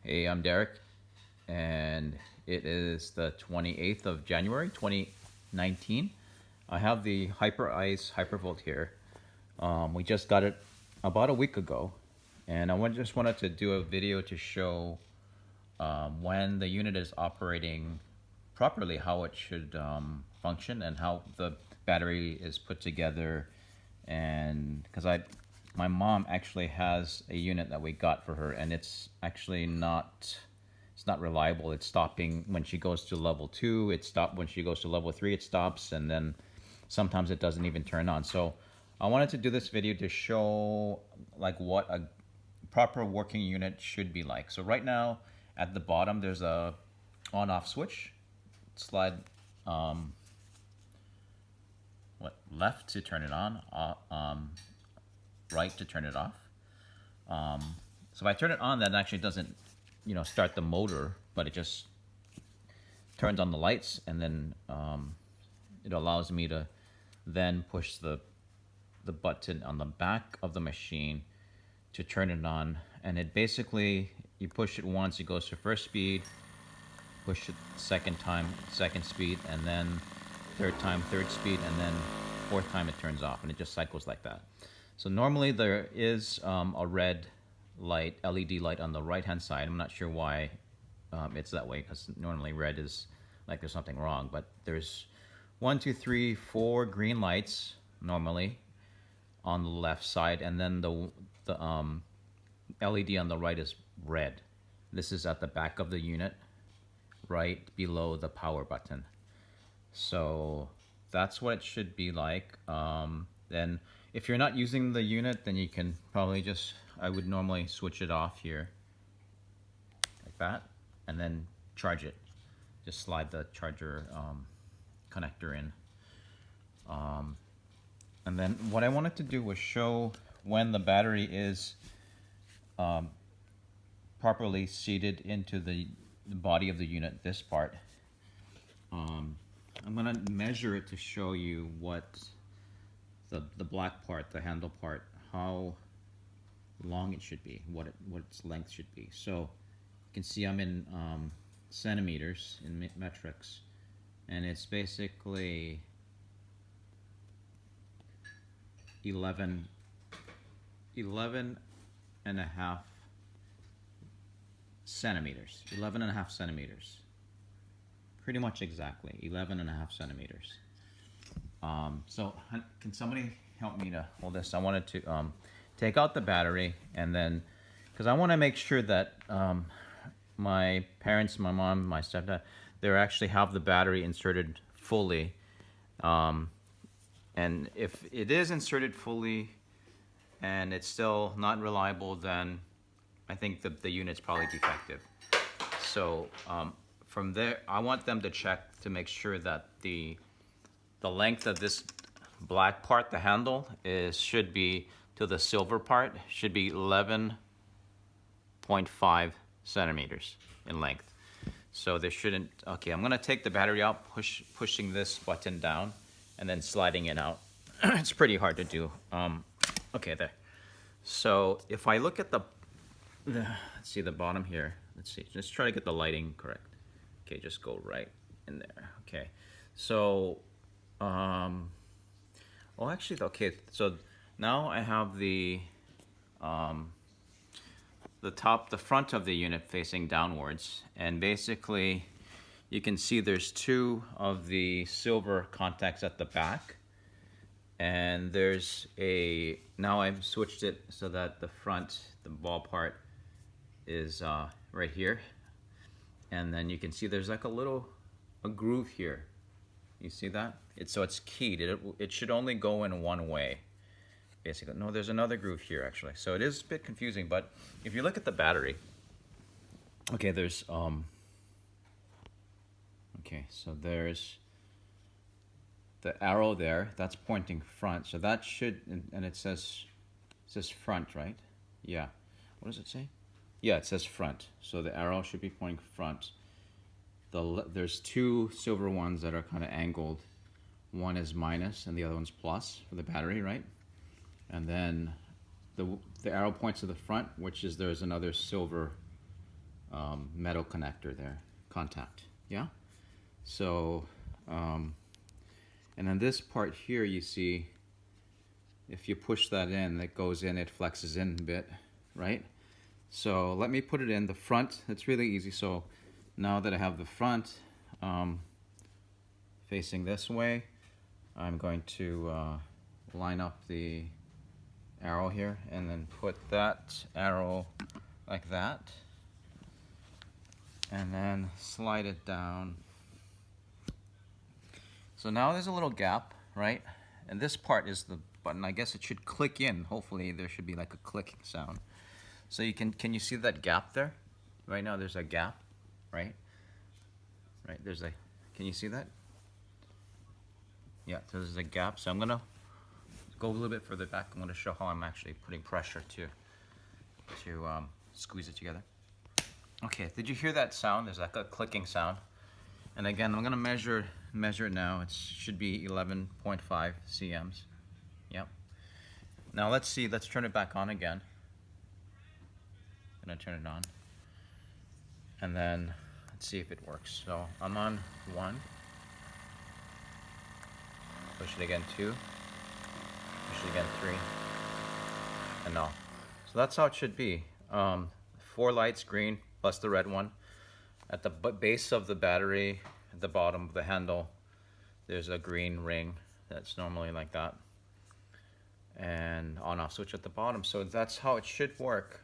Hey, I'm Derek, and it is the 28th of January, 2019. I have the Hyperice Hypervolt here. We just got it about a week ago, and just wanted to do a video to show when the unit is operating properly, how it should function, and how the battery is put together. And because my mom actually has a unit that we got for her, and it's actually not reliable. It's stopping when she goes to level 2. It stops when she goes to level 3. It stops, and then sometimes it doesn't even turn on. So I wanted to do this video to show like what a proper working unit should be like. So right now at the bottom there's a on-off switch. Slide left to turn it on, right to turn it off. So if I turn it on, that actually doesn't, start the motor, but it just turns on the lights, and then it allows me to then push the button on the back of the machine to turn it on. And it basically, you push it once, it goes to first speed, push it second time, second speed, and then third time, third speed, and then fourth time it turns off, and it just cycles like that. So normally there is a red light, LED light on the right hand side. I'm not sure why it's that way, because normally red is like there's something wrong, but there's 1, 2, 3, 4 green lights normally on the left side, and then the LED on the right is red. This is at the back of the unit, right below the power button. So that's what it should be like. Then if you're not using the unit, then you can probably just, I would normally switch it off here like that, and then charge it. Just slide the charger connector in. And then what I wanted to do was show when the battery is properly seated into the body of the unit, this part. I'm going to measure it to show you what the black part, the handle part, how long it should be, what its length should be. So you can see I'm in centimeters, in metrics, and it's basically 11 and a half centimeters. 11 and a half centimeters. Pretty much exactly 11 and a half centimeters. So can somebody help me to hold this? I wanted to take out the battery, and then, because I want to make sure that my parents, my mom, my stepdad, they actually have the battery inserted fully. And if it is inserted fully and it's still not reliable, then I think the unit's probably defective. So from there, I want them to check to make sure that the length of this black part, the handle, should be to the silver part, should be 11.5 centimeters in length. So there shouldn't, okay, I'm gonna take the battery out, pushing this button down, and then sliding it out. It's pretty hard to do. Okay, there. So if I look at let's see the bottom here. Let's see, let's try to get the lighting correct. Okay, just go right in there. Okay, so, well, actually, okay, so now I have the front of the unit facing downwards, and basically you can see there's 2 of the silver contacts at the back, and there's now I've switched it so that the front, the ball part, is right here, and then you can see there's like a groove here. You see that? So it's keyed. It should only go in one way, basically. No, there's another groove here actually. So it is a bit confusing, but if you look at the battery, okay, there's okay, so there's the arrow there, that's pointing front. So that should, and it says front, right? Yeah. What does it say? Yeah, it says front. So the arrow should be pointing front. There's 2 silver ones that are kind of angled. One is minus and the other one's plus for the battery, right? And then the arrow points to the front, which is there's another silver metal connector there, contact. Yeah. So, and then this part here, you see, if you push that in, it goes in, it flexes in a bit, right? So let me put it in the front. It's really easy. So now that I have the front facing this way, I'm going to line up the arrow here and then put that arrow like that, and then slide it down. So now there's a little gap, right? And this part is the button. I guess it should click in. Hopefully there should be like a clicking sound. So you can you see that gap there? Right now there's a gap, right? Right, there's a, can you see that? Yeah, so there's a gap. So I'm gonna go a little bit further back. I'm gonna show how I'm actually putting pressure to squeeze it together. Okay, did you hear that sound? There's like a clicking sound. And again, I'm gonna measure it now. It should be 11.5 cms. Yep. Now let's see, let's turn it back on again. I'm gonna turn it on. And then let's see if it works. So I'm on 1. Push it again, 2. Push it again, 3. And no. So that's how it should be. 4 lights, green, plus the red one. At the base of the battery, at the bottom of the handle, there's a green ring that's normally like that. And on-off switch at the bottom. So that's how it should work.